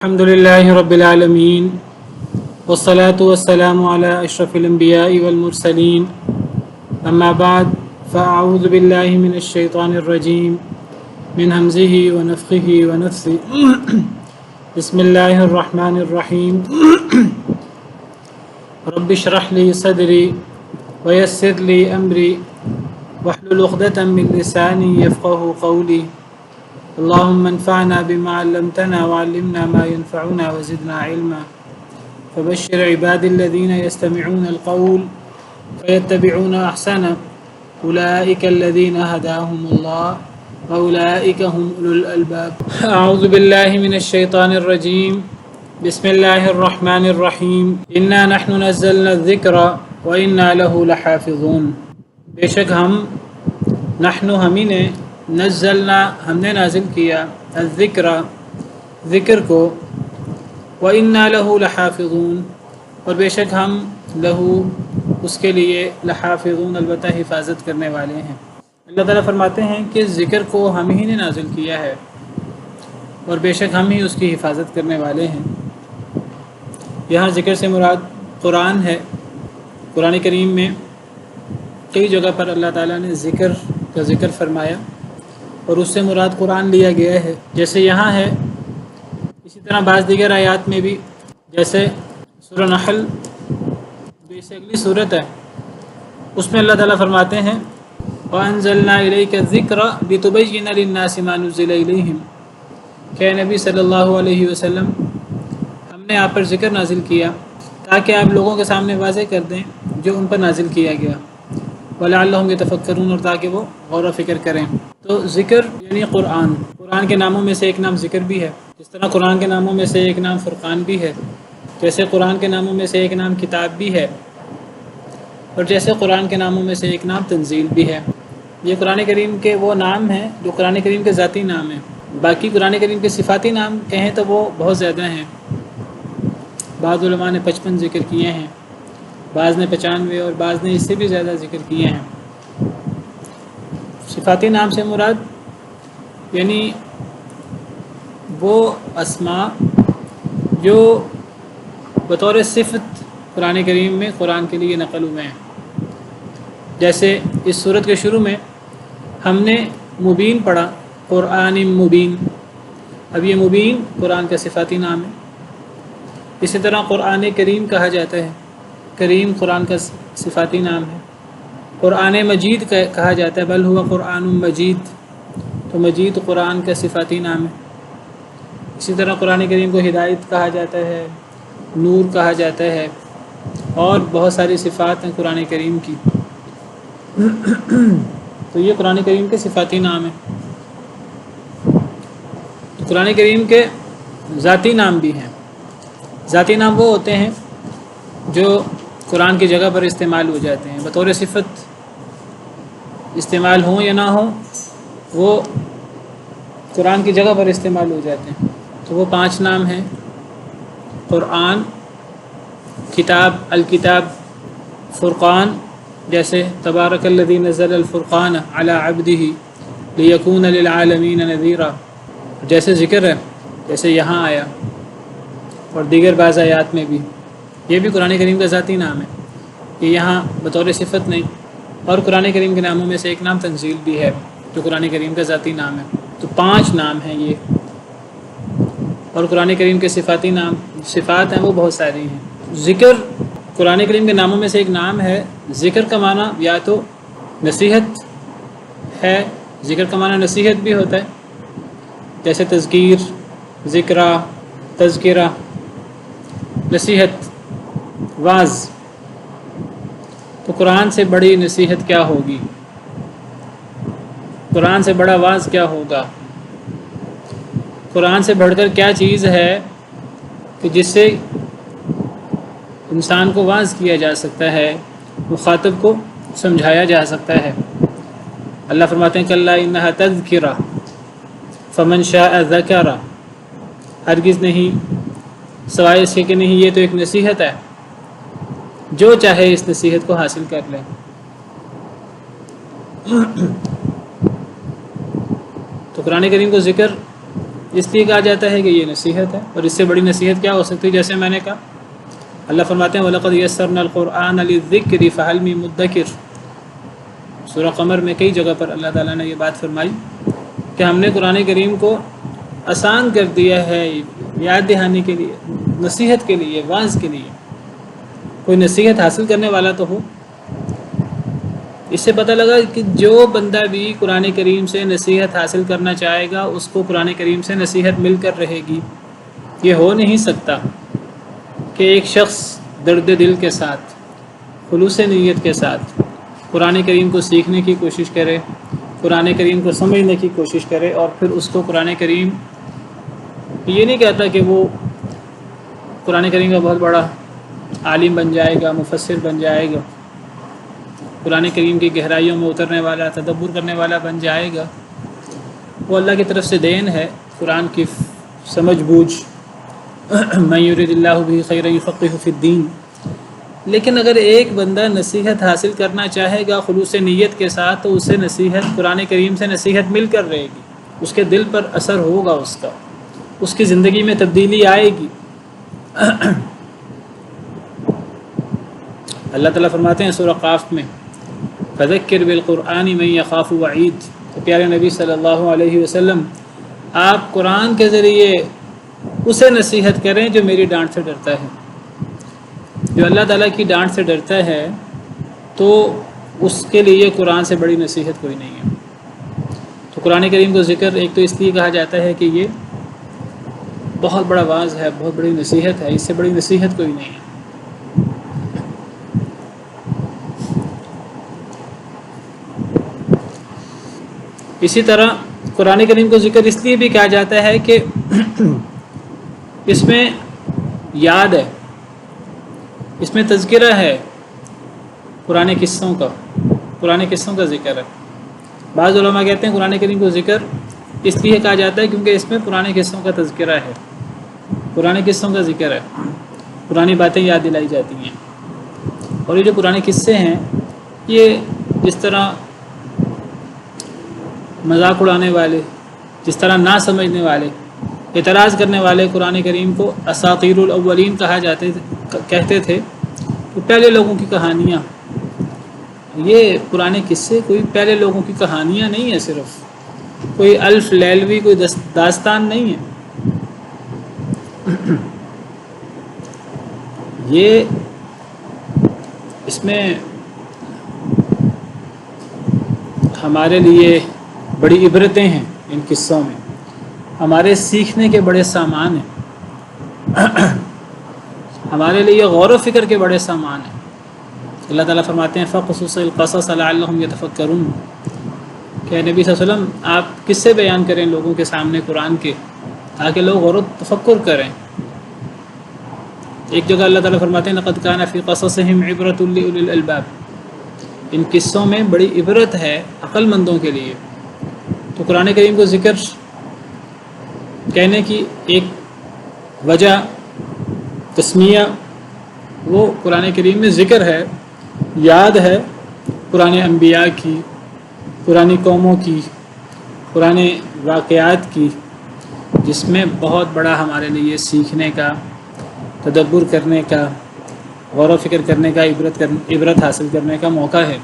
الحمد لله رب العالمين والصلاة والسلام على أشرف الأنبياء والمرسلين أما بعد فأعوذ بالله من الشيطان الرجيم من همزه ونفخه ونفثه بسم الله الرحمن الرحيم رب اشرح لي صدري ويسر لي أمري واحلل عقدة من لساني يفقه قولي اللهم انفعنا بما علمتنا وعلمنا ما ينفعنا وزدنا علما فبشر عبادي الذين يستمعون القول فيتبعون أحسنه أولئك الذين هداهم الله وأولئك هم أولو الألباب أعوذ بالله من الشيطان الرجيم بسم الله الرحمن الرحيم إنا نحن نزلنا الذكر وإنا له لحافظون بے شک ہم ہمیں نے نزلنا ہم نے نازل کیا الذکر ذکر کو وَإِنَّا لَهُ لَحَافِظُونَ اور بے شک ہم لہو اس کے لیے لحافظون البتہ حفاظت کرنے والے ہیں۔ اللہ تعالیٰ فرماتے ہیں کہ ذکر کو ہم ہی نے نازل کیا ہے اور بے شک ہم ہی اس کی حفاظت کرنے والے ہیں۔ یہاں ذکر سے مراد قرآن ہے۔ قرآن کریم میں کئی جگہ پر اللہ تعالیٰ نے ذکر کا ذکر فرمایا اور اس سے مراد قرآن لیا گیا ہے، جیسے یہاں ہے، اسی طرح بعض دیگر آیات میں بھی، جیسے سورہ نحل جو سے اگلی صورت ہے، اس میں اللہ تعالیٰ فرماتے ہیں وَأَنزَلْنَا إِلَيْكَ الذِّكْرَ لِتُبَيِّنَ لِلنَّاسِ مَا نُزِّلَ إِلَيْهِمْ کہ نبی صلی اللہ علیہ وسلم ہم نے آپ پر ذکر نازل کیا تاکہ آپ لوگوں کے سامنے واضح کر دیں جو ان پر نازل کیا گیا، وَلَعَلَّهُمْ يَتَفَكَّرُونَ اور تاکہ وہ غور و فکر کریں۔ تو ذکر یعنی قرآن کے ناموں میں سے ایک نام ذکر بھی ہے، جس طرح قرآن کے ناموں میں سے ایک نام فرقان بھی ہے، جیسے قرآن کے ناموں میں سے ایک نام کتاب بھی ہے، اور جیسے قرآن کے ناموں میں سے ایک نام تنزیل بھی ہے۔ یہ قرآن کریم کے وہ نام ہیں جو قرآن کریم کے ذاتی نام ہیں۔ باقی قرآن کریم کے صفاتی نام کہیں تو وہ بہت زیادہ ہیں، بعض علماء نے 55 ذکر کیے ہیں، بعض نے 95 اور بعض نے اس سے بھی زیادہ ذکر کیے ہیں۔ صفاتی نام سے مراد یعنی وہ اسماء جو بطور صفت قرآن کریم میں قرآن کے لیے نقل ہوئے ہیں۔ جیسے اس صورت کے شروع میں ہم نے مبین پڑھا، قرآن مبین، اب یہ مبین قرآن کا صفاتی نام ہے۔ اسی طرح قرآن کریم کہا جاتا ہے، کریم قرآن کا صفاتی نام ہے۔ قرآن مجید کہا جاتا ہے، بل ہوا قرآن مجید، تو مجید قرآن کا صفاتی نام ہے۔ اسی طرح قرآن کریم کو ہدایت کہا جاتا ہے، نور کہا جاتا ہے، اور بہت ساری صفات ہیں قرآن کریم کی۔ تو یہ قرآن کریم کے صفاتی نام ہیں۔ تو قرآن کریم کے ذاتی نام بھی ہیں۔ ذاتی نام وہ ہوتے ہیں جو قرآن کی جگہ پر استعمال ہو جاتے ہیں، بطور صفت استعمال ہوں یا نہ ہوں، وہ قرآن کی جگہ پر استعمال ہو جاتے ہیں۔ تو وہ 5 نام ہیں: قرآن، کتاب، الکتاب، فرقان، جیسے تبارک الذی نزل الفرقان علی عبدہ لیکون للعالمین نذیرا، جیسے ذکر ہے، جیسے یہاں آیا، اور دیگر بعض آیات میں بھی۔ یہ بھی قرآن کریم کا ذاتی نام ہے، یہ یہاں بطور صفت نہیں۔ اور قرآن کریم کے ناموں میں سے ایک نام تنزیل بھی ہے جو قرآن کریم کا ذاتی نام ہے۔ تو 5 نام ہیں یہ، اور قرآن کریم کے صفاتی نام، صفات ہیں وہ بہت ساری ہیں۔ ذکر قرآن کریم کے ناموں میں سے ایک نام ہے۔ ذکر کا معنی یا تو نصیحت ہے، ذکر کا معنی نصیحت بھی ہوتا ہے، جیسے تذکیر، ذکرہ، تذکرہ، نصیحت، واعظ۔ تو قرآن سے بڑی نصیحت کیا ہوگی؟ قرآن سے بڑا واعظ کیا ہوگا؟ قرآن سے بڑھ کر کیا چیز ہے کہ جس سے انسان کو واعظ کیا جا سکتا ہے، مخاطب کو سمجھایا جا سکتا ہے؟ اللہ فرماتے ہیں کلا انہا تذکرہ فمن شاء ذکرہ، ہرگز نہیں، سوائے اس کے کہ نہیں، یہ تو ایک نصیحت ہے، جو چاہے اس نصیحت کو حاصل کر لے۔ تو قرآن کریم کو ذکر اس لیے کہا جاتا ہے کہ یہ نصیحت ہے، اور اس سے بڑی نصیحت کیا ہو سکتی ہے؟ جیسے میں نے کہا، اللہ فرماتے ہیں وَلَقَدْ يَسَّرْنَا الْقُرْآنَ لِلذِّكْرِ فَهَلْ مِن مُدَّكِرٍ۔ سورہ قمر میں کئی جگہ پر اللہ تعالیٰ نے یہ بات فرمائی کہ ہم نے قرآن کریم کو آسان کر دیا ہے یاد دہانی کے لیے، نصیحت کے لیے، واعظ کے لیے۔ کوئی نصیحت حاصل کرنے والا تو ہو۔ اس سے پتہ لگا کہ جو بندہ بھی قرآن کریم سے نصیحت حاصل کرنا چاہے گا اس کو قرآن کریم سے نصیحت مل کر رہے گی۔ یہ ہو نہیں سکتا کہ ایک شخص درد دل کے ساتھ، خلوص نیت کے ساتھ قرآن کریم کو سیکھنے کی کوشش کرے، قرآن کریم کو سمجھنے کی کوشش کرے، اور پھر اس کو قرآن کریم، یہ نہیں کہتا کہ وہ قرآن کریم کا بہت بڑا عالم بن جائے گا، مفسر بن جائے گا، قرآن کریم کی گہرائیوں میں اترنے والا، تدبر کرنے والا بن جائے گا۔ وہ اللہ کی طرف سے دین ہے، قرآن کی سمجھ بوجھ، من یرید اللہ بہ خیرا یفقہہ فی الدین۔ لیکن اگر ایک بندہ نصیحت حاصل کرنا چاہے گا خلوص نیت کے ساتھ تو اسے نصیحت قرآن کریم سے نصیحت مل کر رہے گی، اس کے دل پر اثر ہوگا، اس کی زندگی میں تبدیلی آئے گی۔ اللہ تعالیٰ فرماتے ہیں سورہ قاف میں فذکر بالقرآن من یخاف وعید، تو پیارے نبی صلی اللہ علیہ وسلم آپ قرآن کے ذریعے اسے نصیحت کریں جو میری ڈانٹ سے ڈرتا ہے۔ جو اللہ تعالیٰ کی ڈانٹ سے ڈرتا ہے تو اس کے لیے قرآن سے بڑی نصیحت کوئی نہیں ہے۔ تو قرآن کریم کو ذکر ایک تو اس لیے کہا جاتا ہے کہ یہ بہت بڑا واعظ ہے، بہت بڑی نصیحت ہے، اس سے بڑی نصیحت کوئی نہیں ہے۔ اسی طرح قرآن کریم کو ذکر اس لیے بھی کہا جاتا ہے کہ اس میں یاد ہے، اس میں تذکرہ ہے قرآن قصوں کا ذکر ہے۔ بعض علماء کہتے ہیں قرآن کریم کو ذکر اس لیے کہا جاتا ہے کیونکہ اس میں پرانے قصوں کا تذکرہ ہے، پرانے قصوں کا ذکر ہے، پرانی باتیں یاد دلائی جاتی ہیں۔ اور یہ جو پرانے قصے ہیں یہ جس طرح مذاق اڑانے والے، جس طرح نہ سمجھنے والے، اعتراض کرنے والے قرآن کریم کو اساطیر الاولین کہتے تھے کہ پہلے لوگوں کی کہانیاں۔ یہ پرانے قصے کوئی پہلے لوگوں کی کہانیاں نہیں ہیں، صرف کوئی الف لیلوی کوئی داستان نہیں ہے۔ یہ اس میں ہمارے لیے بڑی عبرتیں ہیں، ان قصوں میں ہمارے سیکھنے کے بڑے سامان ہیں، ہمارے لیے غور و فکر کے بڑے سامان ہیں۔ اللہ تعالیٰ فرماتے ہیں فَقْصُصِ الْقَصَصَ لَعَلَّهُمْ يَتَفَكَّرُونَ کہ نبی صلی اللہ علیہ وسلم آپ کس سے بیان کریں لوگوں کے سامنے قرآن کے، تاکہ لوگ غور و تفکر کریں۔ ایک جگہ اللہ تعالیٰ فرماتے ہیں لَقَدْ كَانَ فِي قَصَصِهِمْ عِبْرَةٌ لِأُولِي الْأَلْبَابِ، ان قصوں میں بڑی عبرت ہے عقل مندوں کے لیے۔ تو قرآن کریم کو ذکر کہنے کی ایک وجہ تسمیہ وہ قرآن کریم میں ذکر ہے، یاد ہے پرانے انبیاء کی، پرانی قوموں کی، پرانے واقعات کی، جس میں بہت بڑا ہمارے لیے سیکھنے کا، تدبر کرنے کا، غور و فکر کرنے کا، عبرت حاصل کرنے کا موقع ہے۔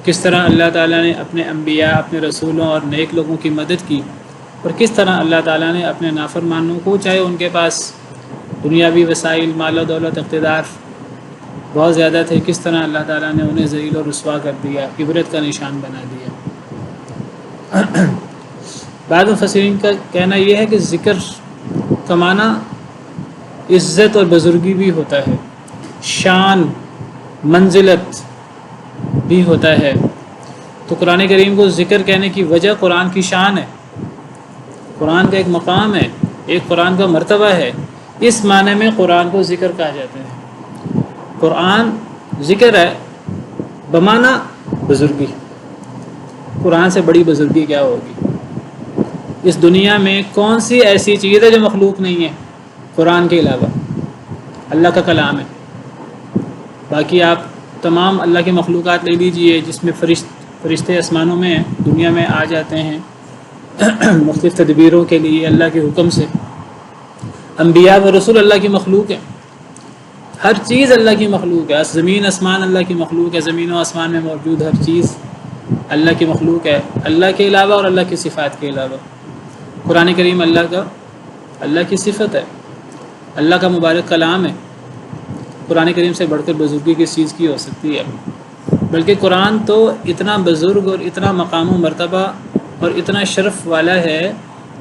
کس طرح اللہ تعالیٰ نے اپنے انبیاء، اپنے رسولوں اور نیک لوگوں کی مدد کی، اور کس طرح اللہ تعالیٰ نے اپنے نافرمانوں کو، چاہے ان کے پاس دنیاوی وسائل، مال و دولت، اقتدار بہت زیادہ تھے، کس طرح اللہ تعالیٰ نے انہیں ذلیل و رسوا کر دیا، عبرت کا نشان بنا دیا۔ بعض مفسرین کا کہنا یہ ہے کہ ذکر کا معنی عزت اور بزرگی بھی ہوتا ہے، شان، منزلت بھی ہوتا ہے۔ تو قرآن کریم کو ذکر کہنے کی وجہ قرآن کی شان ہے، قرآن کا ایک مقام ہے، ایک قرآن کا مرتبہ ہے، اس معنی میں قرآن کو ذکر کہا جاتا ہے۔ قرآن ذکر ہے بمعنی بزرگی۔ قرآن سے بڑی بزرگی کیا ہوگی؟ اس دنیا میں کون سی ایسی چیز ہے جو مخلوق نہیں ہے قرآن کے علاوہ؟ اللہ کا کلام ہے۔ باقی آپ تمام اللہ کی مخلوقات لے لیجئے، جس میں فرشتے آسمانوں میں دنیا میں آ جاتے ہیں، مختلف تدبیروں کے لیے اللہ کے حکم سے. انبیاء و رسول اللہ کی مخلوق ہے، ہر چیز اللہ کی مخلوق ہے. زمین آسمان اللہ کی مخلوق ہے، زمین و آسمان میں موجود ہر چیز اللہ کی مخلوق ہے، اللہ کے علاوہ اور اللہ کی صفات کے علاوہ. قرآن کریم اللہ کی صفت ہے، اللہ کا مبارک کلام ہے. قرآن کریم سے بڑھ کر بزرگی کس چیز کی ہو سکتی ہے؟ بلکہ قرآن تو اتنا بزرگ اور اتنا مقام و مرتبہ اور اتنا شرف والا ہے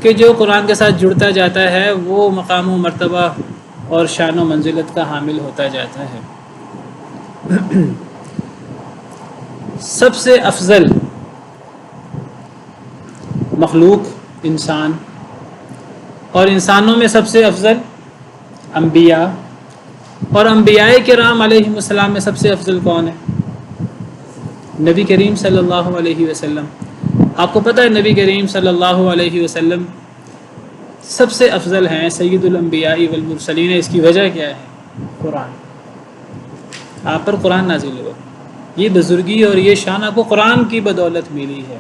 کہ جو قرآن کے ساتھ جڑتا جاتا ہے وہ مقام و مرتبہ اور شان و منزلت کا حامل ہوتا جاتا ہے. سب سے افضل مخلوق انسان، اور انسانوں میں سب سے افضل انبیاء، اور انبیاء کرام علیہم السلام میں سب سے افضل کون ہے؟ نبی کریم صلی اللہ علیہ وسلم. آپ کو پتہ ہے نبی کریم صلی اللہ علیہ وسلم سب سے افضل ہیں، سید الانبیاء والمرسلین. اس کی وجہ کیا ہے؟ قرآن. آپ پر قرآن نازل ہوا. یہ بزرگی اور یہ شان آپ کو قرآن کی بدولت ملی ہے،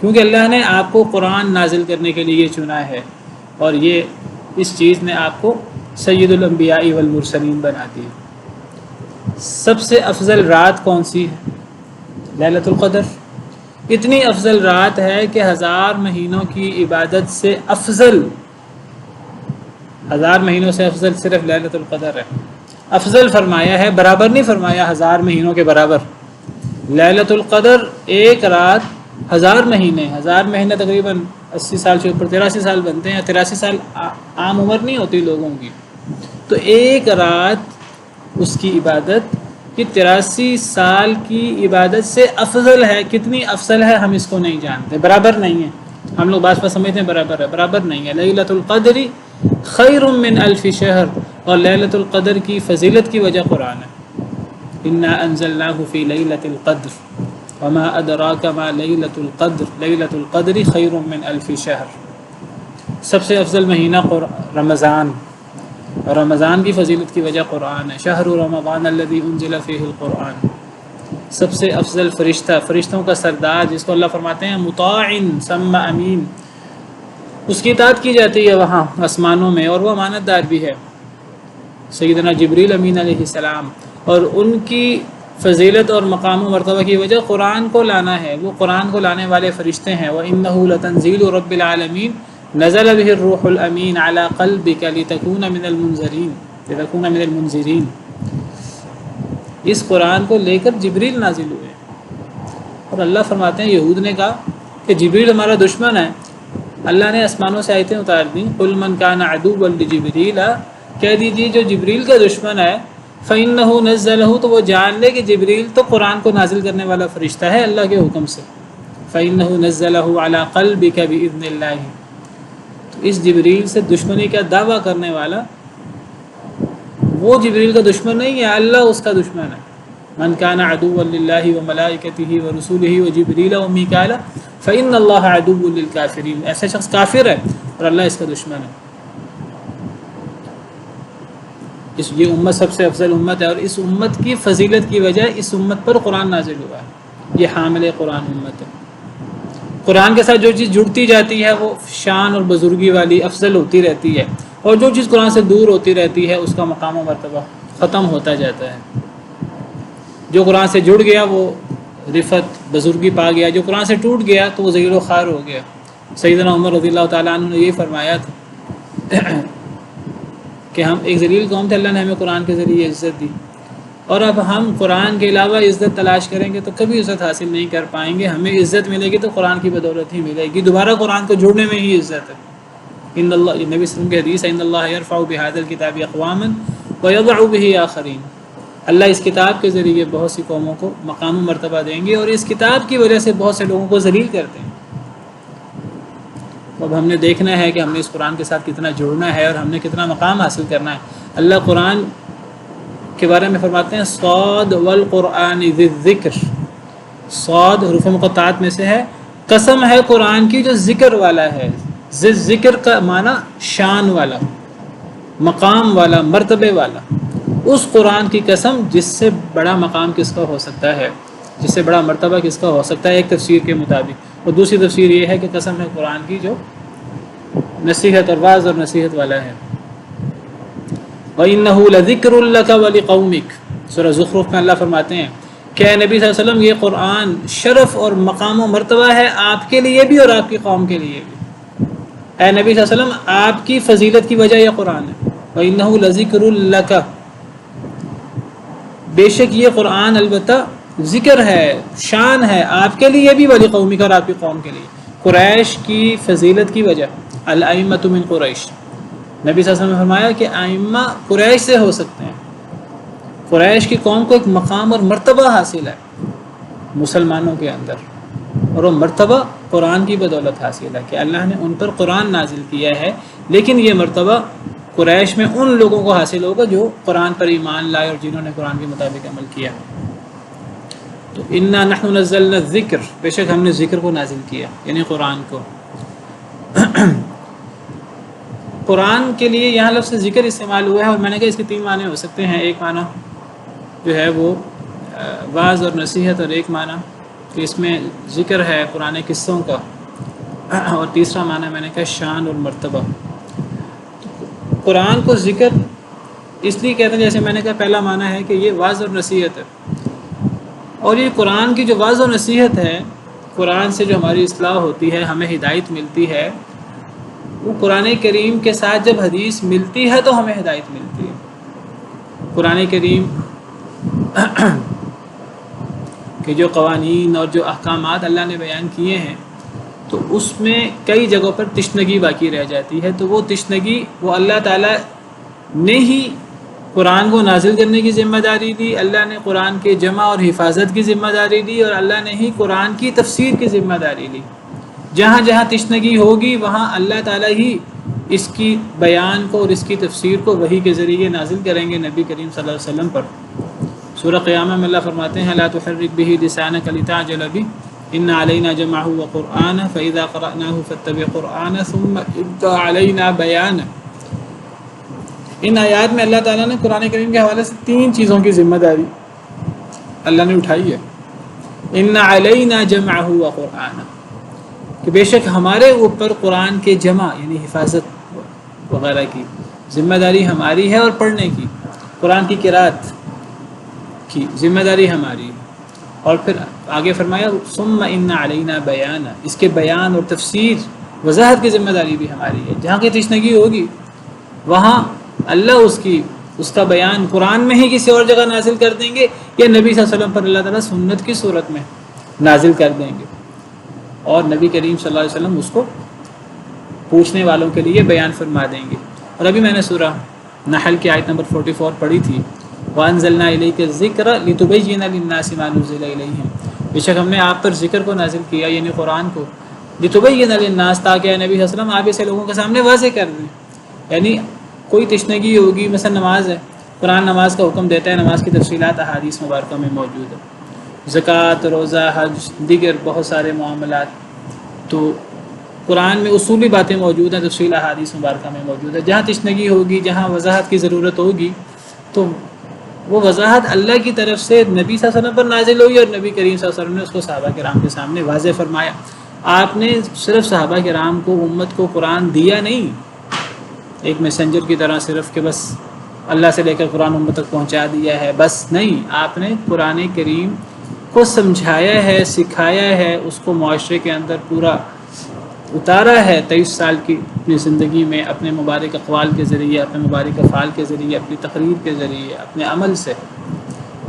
کیونکہ اللہ نے آپ کو قرآن نازل کرنے کے لیے چنا ہے، اور یہ اس چیز نے آپ کو سید الانبیاء والمرسلین بنا دی. سب سے افضل رات کون سی ہے؟ لیلۃ القدر. اتنی افضل رات ہے کہ 1000 مہینوں کی عبادت سے افضل، 1000 مہینوں سے افضل صرف لیلۃ القدر ہے. افضل فرمایا ہے، برابر نہیں فرمایا 1000 مہینوں کے برابر. لیلۃ القدر ایک رات 1000 مہینے. 1000 مہینے تقریباً 80 سال سے اوپر 83 سال بنتے ہیں. 83 سال عام عمر نہیں ہوتی لوگوں کی، تو ایک رات اس کی عبادت کہ 83 سال کی عبادت سے افضل ہے. کتنی افضل ہے ہم اس کو نہیں جانتے، برابر نہیں ہے. ہم لوگ بعض بات سمجھتے ہیں برابر ہے، برابر نہیں ہے. لیلۃ القدر خیر من الف شہر، اور لیلۃ القدر کی فضیلت کی وجہ قرآن ہے. انا انزلناہ فی لیلۃ القدر وما ادراک ما لیلۃ القدر لیلۃ القدر خیر من الف شہر. سب سے افضل مہینہ رمضان، اور رمضان کی فضیلت کی وجہ قرآن ہے. شہر رمضان الذی انزل فیہ القرآن. سب سے افضل فرشتہ، فرشتوں کا سردار، جس کو اللہ فرماتے ہیں مطاع ثم امین، اس کی اطاعت کی جاتی ہے وہاں آسمانوں میں، اور وہ امانت دار بھی ہے، سیدنا جبریل امین علیہ السلام. اور ان کی فضیلت اور مقام و مرتبہ کی وجہ قرآن کو لانا ہے. وہ قرآن کو لانے والے فرشتے ہیں. وَإِنَّهُ لَتَنزِيلُ رَبِّ الْعَالَمِينَ نَزَلَ بِهِ الرُّوحُ الْأَمِينُ عَلَى قَلْبِكَ لِتَكُونَ مِنَ الْمُنذِرِينَ. اس قرآن کو لے کر جبریل نازل ہوئے. اور اللہ فرماتے ہیں یہود نے کہا کہ جبریل ہمارا دشمن ہے. اللہ نے آسمانوں سے آیتیں اتار دیں. قُلْ مَنْ كَانَ عَدُوًّا لِجِبْرِيلَ، کہہ دیجیے جو جبریل کا دشمن ہے فَإِنَّهُ نَزَّلَهُ، تو وہ جان لے کہ جبریل تو قرآن کو نازل کرنے والا فرشتہ ہے اللہ کے حکم سے. فَإِنَّهُ نَزَّلَهُ عَلَى قَلْبِكَ بِإِذْنِ اللَّهِ. تو اس جبریل سے دشمنی کا دعویٰ کرنے والا وہ جبریل کا دشمن نہیں ہے، اللہ اس کا دشمن ہے. من كان عدوا لله وملائكته ورسوله وجبريل وميكائيل فإن الله عدو للكافرين. ایسا شخص کافر ہے اور اللہ اس کا دشمن ہے. یہ امت سب سے افضل امت ہے، اور اس امت کی فضیلت کی وجہ اس امت پر قرآن نازل ہوا ہے. یہ حامل قرآن امت ہے. قرآن کے ساتھ جو چیز جڑتی جاتی ہے وہ شان اور بزرگی والی افضل ہوتی رہتی ہے، اور جو چیز قرآن سے دور ہوتی رہتی ہے اس کا مقام و مرتبہ ختم ہوتا جاتا ہے. جو قرآن سے جڑ گیا وہ رفت بزرگی پا گیا، جو قرآن سے ٹوٹ گیا تو وہ ذلیل و خوار ہو گیا. سیدنا عمر رضی اللہ تعالیٰ عنہ نے یہ فرمایا تھا کہ ہم ایک ذلیل قوم تھے، اللہ نے ہمیں قرآن کے ذریعے عزت دی، اور اب ہم قرآن کے علاوہ عزت تلاش کریں گے تو کبھی عزت حاصل نہیں کر پائیں گے. ہمیں عزت ملے گی تو قرآن کی بدولت ہی ملے گی. دوبارہ قرآن کو جڑنے میں ہی عزت ہے. ان اللہ، نبی صلی اللہ علیہ وسلم کی حدیث ہے، ان اللہ یرفع بہذا الکتاب اقواما ویضع بہ آخرین. اللہ اس کتاب کے ذریعے بہت سی قوموں کو مقام و مرتبہ دیں گے، اور اس کتاب کی وجہ سے بہت سے لوگوں کو ذلیل کرتے ہیں. اب ہم نے دیکھنا ہے کہ ہم نے اس قرآن کے ساتھ کتنا جڑنا ہے اور ہم نے کتنا مقام حاصل کرنا ہے. اللہ قرآن کے بارے میں فرماتے ہیں صاد والقرآن ذی الذکر. صاد حروف مقطعات میں سے ہے، قسم ہے قرآن کی جو ذکر والا ہے. ذی ذکر کا معنی شان والا، مقام والا، مرتبے والا. اس قرآن کی قسم جس سے بڑا مقام کس کا ہو سکتا ہے، جس سے بڑا مرتبہ کس کا ہو سکتا ہے. ایک تفسیر کے مطابق اور دوسری تفسیر یہ ہے کہ قسم ہے قرآن کی جو نصیحت اور واعظ اور نصیحت والا ہے۔ وَإِنَّهُ لَذِكْرٌ لَكَ وَلِقَوْمِكَ، سورہ زخرف میں اللہ فرماتے ہیں کہ اے نبی صلی اللہ علیہ وسلم یہ قرآن شرف اور مقام و مرتبہ ہے آپ کے لیے بھی اور آپ کی قوم کے لیے بھی۔ اے نبی صلی اللہ علیہ وسلم آپ کی فضیلت کی وجہ یہ قرآن ہے۔ وَإِنَّهُ لَذِكْرٌ لَكَ، بے شک یہ قرآن البتہ ذکر ہے، شان ہے آپ کے لیے بھی، وَلِقَوْمِكَ اور آپ کی قوم کے لیے۔ قریش کی فضیلت کی وجہ، الائمۃ من قریش، نبی صلی اللہ علیہ وسلم نے فرمایا کہ ائمہ قریش سے ہو سکتے ہیں۔ قریش کی قوم کو ایک مقام اور مرتبہ حاصل ہے مسلمانوں کے اندر، اور وہ مرتبہ قرآن کی بدولت حاصل ہے کہ اللہ نے ان پر قرآن نازل کیا ہے، لیکن یہ مرتبہ قریش میں ان لوگوں کو حاصل ہوگا جو قرآن پر ایمان لائے اور جنہوں نے قرآن کے مطابق عمل کیا۔ تو انا نحن نزلنا الذکر، بے شک ہم نے ذکر کو نازل کیا، یعنی قرآن کو۔ قرآن کے لیے یہاں لفظ ذکر استعمال ہوا ہے، اور میں نے کہا اس کے 3 معنی ہو سکتے ہیں۔ ایک معنی جو ہے وہ واعظ اور نصیحت، اور ایک معنی کہ اس میں ذکر ہے پرانے قصوں کا، اور تیسرا معنی میں نے کہا شان اور مرتبہ۔ قرآن کو ذکر اس لیے کہتے ہیں، جیسے میں نے کہا پہلا معنی ہے کہ یہ واعظ اور نصیحت ہے، اور یہ قرآن کی جو واعظ اور نصیحت ہے، قرآن سے جو ہماری اصلاح ہوتی ہے، ہمیں ہدایت ملتی ہے، وہ قرآن کریم کے ساتھ جب حدیث ملتی ہے تو ہمیں ہدایت ملتی ہے۔ قرآن کریم کہ جو قوانین اور جو احکامات اللہ نے بیان کیے ہیں، تو اس میں کئی جگہوں پر تشنگی باقی رہ جاتی ہے، تو وہ تشنگی وہ اللہ تعالیٰ نے ہی قرآن کو نازل کرنے کی ذمہ داری دی، اللہ نے قرآن کے جمع اور حفاظت کی ذمہ داری دی، اور اللہ نے ہی قرآن کی تفسیر کی ذمہ داری لی۔ جہاں جہاں تشنگی ہوگی وہاں اللہ تعالیٰ ہی اس کی بیان کو اور اس کی تفسیر کو وحی کے ذریعے نازل کریں گے نبی کریم صلی اللہ علیہ وسلم پر۔ سورہ قیامہ میں اللہ فرماتے ہیں لا تحرک به لسانک لتعجل به ان علینا جمعہ وقرآنہ فاذا قرأناہ فاتبع قرآنہ ثم ان علینا بیانہ۔ ان آیات میں اللہ تعالیٰ نے قرآن کریم کے حوالے سے 3 چیزوں کی ذمہ داری اللہ نے اٹھائی ہے۔ ان علینا جمعہ وقرآنہ، کہ بے شک ہمارے اوپر قرآن کے جمع یعنی حفاظت وغیرہ کی ذمہ داری ہماری ہے، اور پڑھنے کی، قرآن کی قرات کی ذمہ داری ہماری ہے۔ اور پھر آگے فرمایا ثم ان علینا بیان، اس کے بیان اور تفسیر وضاحت کی ذمہ داری بھی ہماری ہے۔ جہاں کی تشنگی ہوگی وہاں اللہ اس کا بیان قرآن میں ہی کسی اور جگہ نازل کر دیں گے، یا نبی صلی اللہ علیہ وسلم پر اللہ تعالیٰ سنت کی صورت میں نازل کر دیں گے، اور نبی کریم صلی اللہ علیہ وسلم اس کو پوچھنے والوں کے لیے بیان فرما دیں گے۔ اور ابھی میں نے سورہ نحل کی آیت نمبر 44 پڑھی تھی، وَأَنزَلْنَا إِلَيْكَ الذِّكْرَ لِتُبَيِّنَ لِلنَّاسِ مَا نُزِّلَ إِلَيْهِمْ، بے شک ہم نے آپ پر ذکر کو نازل کیا یعنی قرآن کو، لِتُبَيِّنَ لِلنَّاسِ، تاکہ نبی صلی اللہ علیہ وسلم آپ اسے لوگوں کے سامنے واضح کر دیں۔ یعنی کوئی تشنگی ہوگی، مثلا نماز ہے، قرآن نماز کا حکم دیتا ہے، نماز کی تفصیلات احادیث مبارکہ میں موجود ہے، زکوٰۃ، روزہ، حج، دیگر بہت سارے معاملات، تو قرآن میں اصولی باتیں موجود ہیں، تفصیل احادیث مبارکہ میں موجود ہے۔ جہاں تشنگی ہوگی، جہاں وضاحت کی ضرورت ہوگی، تو وہ وضاحت اللہ کی طرف سے نبی صلی اللہ علیہ وسلم پر نازل ہوئی، اور نبی کریم صلی اللہ علیہ وسلم نے اس کو صحابہ کرام کے سامنے واضح فرمایا۔ آپ نے صرف صحابہ کرام کو، امت کو قرآن دیا نہیں ایک میسنجر کی طرح صرف کہ بس اللہ سے لے کر قرآن امت تک پہنچا دیا ہے، بس نہیں، آپ نے قرآن کریم کو سمجھایا ہے، سکھایا ہے، اس کو معاشرے کے اندر پورا اتارا ہے 23 سال کی اپنی زندگی میں، اپنے مبارک اقوال کے ذریعے، اپنے مبارک افعال کے ذریعے، اپنی تقریر کے ذریعے، اپنے عمل سے۔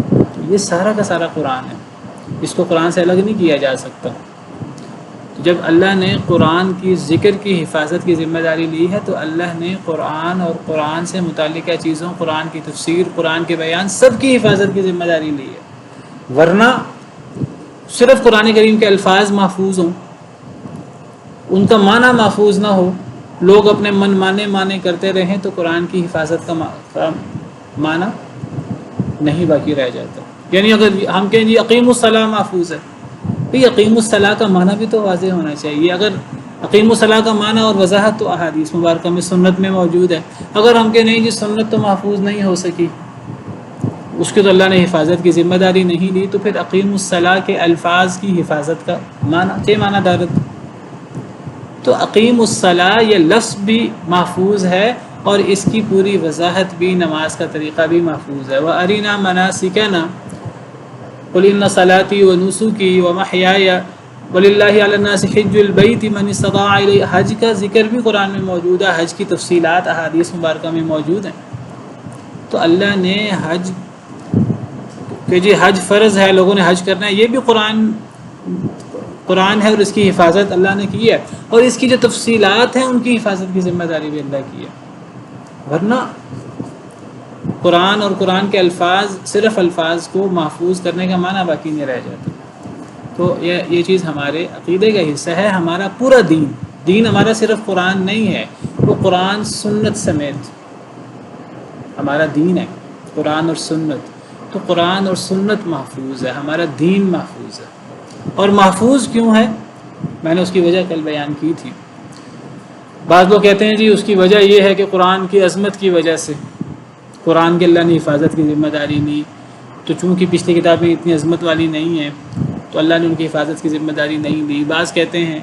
تو یہ سارا کا سارا قرآن ہے، اس کو قرآن سے الگ نہیں کیا جا سکتا۔ جب اللہ نے قرآن کی ذکر کی حفاظت کی ذمہ داری لی ہے، تو اللہ نے قرآن اور قرآن سے متعلقہ چیزوں، قرآن کی تفسیر، قرآن کے بیان، سب کی حفاظت کی ذمہ داری لی ہے۔ ورنہ صرف قرآن کریم کے الفاظ محفوظ ہوں، ان کا معنی محفوظ نہ ہو، لوگ اپنے من مانے کرتے رہیں، تو قرآن کی حفاظت کا معنی نہیں باقی رہ جاتا۔ یعنی اگر ہم کہیں جی اقیم الصلاۃ محفوظ ہے، بھئی اقیم الصلاۃ کا معنی بھی تو واضح ہونا چاہیے۔ اگر اقیم الصلاۃ کا معنی اور وضاحت تو احادیث مبارکہ میں، سنت میں موجود ہے، اگر ہم کہ نہیں جی سنت تو محفوظ نہیں ہو سکی، اس کی تو اللہ نے حفاظت کی ذمہ داری نہیں لی، تو پھر اقیم الصلاۃ کے الفاظ کی حفاظت کا معنی کیا معنی دارت؟ تو اقیم الصلاۃ یہ لفظ بھی محفوظ ہے اور اس کی پوری وضاحت بھی، نماز کا طریقہ بھی محفوظ ہے۔ وَأَرِنَا مَنَاسِكَنَا قُلْ إِنَّ صَلَاتِي وَنُسُكِي وَمَحْيَايَ وَلِلَّهِ عَلَى النَّاسِ حِجُّ الْبَيْتِ مَنِ اسْتَطَاعَ إِلَيْهِ، حج کا ذکر بھی قرآن میں موجود ہے، حج کی تفصیلات احادیث مبارکہ میں موجود ہیں۔ تو اللہ نے حج کہ جی حج فرض ہے، لوگوں نے حج کرنا ہے، یہ بھی قرآن ہے اور اس کی حفاظت اللہ نے کی ہے، اور اس کی جو تفصیلات ہیں ان کی حفاظت کی ذمہ داری بھی اللہ کی ہے۔ ورنہ قرآن اور قرآن کے الفاظ، صرف الفاظ کو محفوظ کرنے کا معنی باقی نہیں رہ جاتا۔ تو یہ چیز ہمارے عقیدے کا حصہ ہے۔ ہمارا پورا دین ہمارا صرف قرآن نہیں ہے، وہ قرآن سنت سمیت ہمارا دین ہے، قرآن اور سنت۔ تو قرآن اور سنت محفوظ ہے، ہمارا دین محفوظ ہے۔ اور محفوظ کیوں ہے؟ میں نے اس کی وجہ کل بیان کی تھی۔ بعض لوگ کہتے ہیں جی اس کی وجہ یہ ہے کہ قرآن کی عظمت کی وجہ سے قرآن کے اللہ نے حفاظت کی ذمہ داری لی، تو چونکہ پچھلی کتابیں اتنی عظمت والی نہیں ہیں تو اللہ نے ان کی حفاظت کی ذمہ داری نہیں لی۔ بعض کہتے ہیں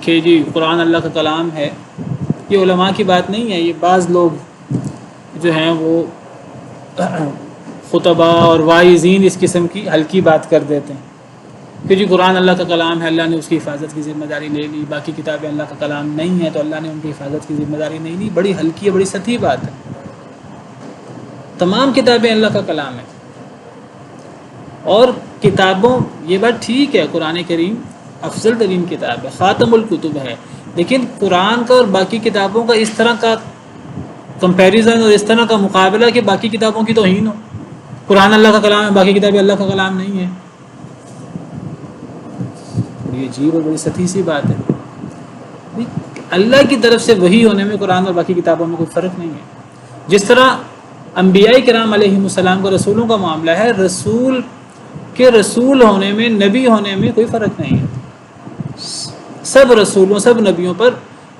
کہ جی قرآن اللہ کا کلام ہے، یہ علماء کی بات نہیں ہے، یہ بعض لوگ جو ہیں وہ خطبہ اور واعظین اس قسم کی ہلکی بات کر دیتے ہیں کہ جی قرآن اللہ کا کلام ہے، اللہ نے اس کی حفاظت کی ذمہ داری لے لی، باقی کتابیں اللہ کا کلام نہیں ہیں تو اللہ نے ان کی حفاظت کی ذمہ داری نہیں لی۔ بڑی ہلکی ہے، بڑی سطحی بات ہے۔ تمام کتابیں اللہ کا کلام ہے، اور کتابوں یہ بات ٹھیک ہے، قرآن کریم افضل ترین کتاب ہے، خاتم الکتب ہے، لیکن قرآن کا اور باقی کتابوں کا اس طرح کا کمپیریزن اور اس طرح کا مقابلہ کہ باقی کتابوں کی توہین ہو۔ قرآن اللہ کا کلام ہے، باقی کتابیں اللہ کا کلام نہیں ہے، یہ عجیب اور بڑی سطحی سی بات ہے۔ اللہ کی طرف سے وحی ہونے میں قرآن اور باقی کتابوں میں کوئی فرق نہیں ہے۔ جس طرح انبیاء کرام علیہ السلام کا رسولوں کا معاملہ ہے، رسول کے رسول ہونے میں، نبی ہونے میں کوئی فرق نہیں ہے۔ سب رسولوں، سب نبیوں پر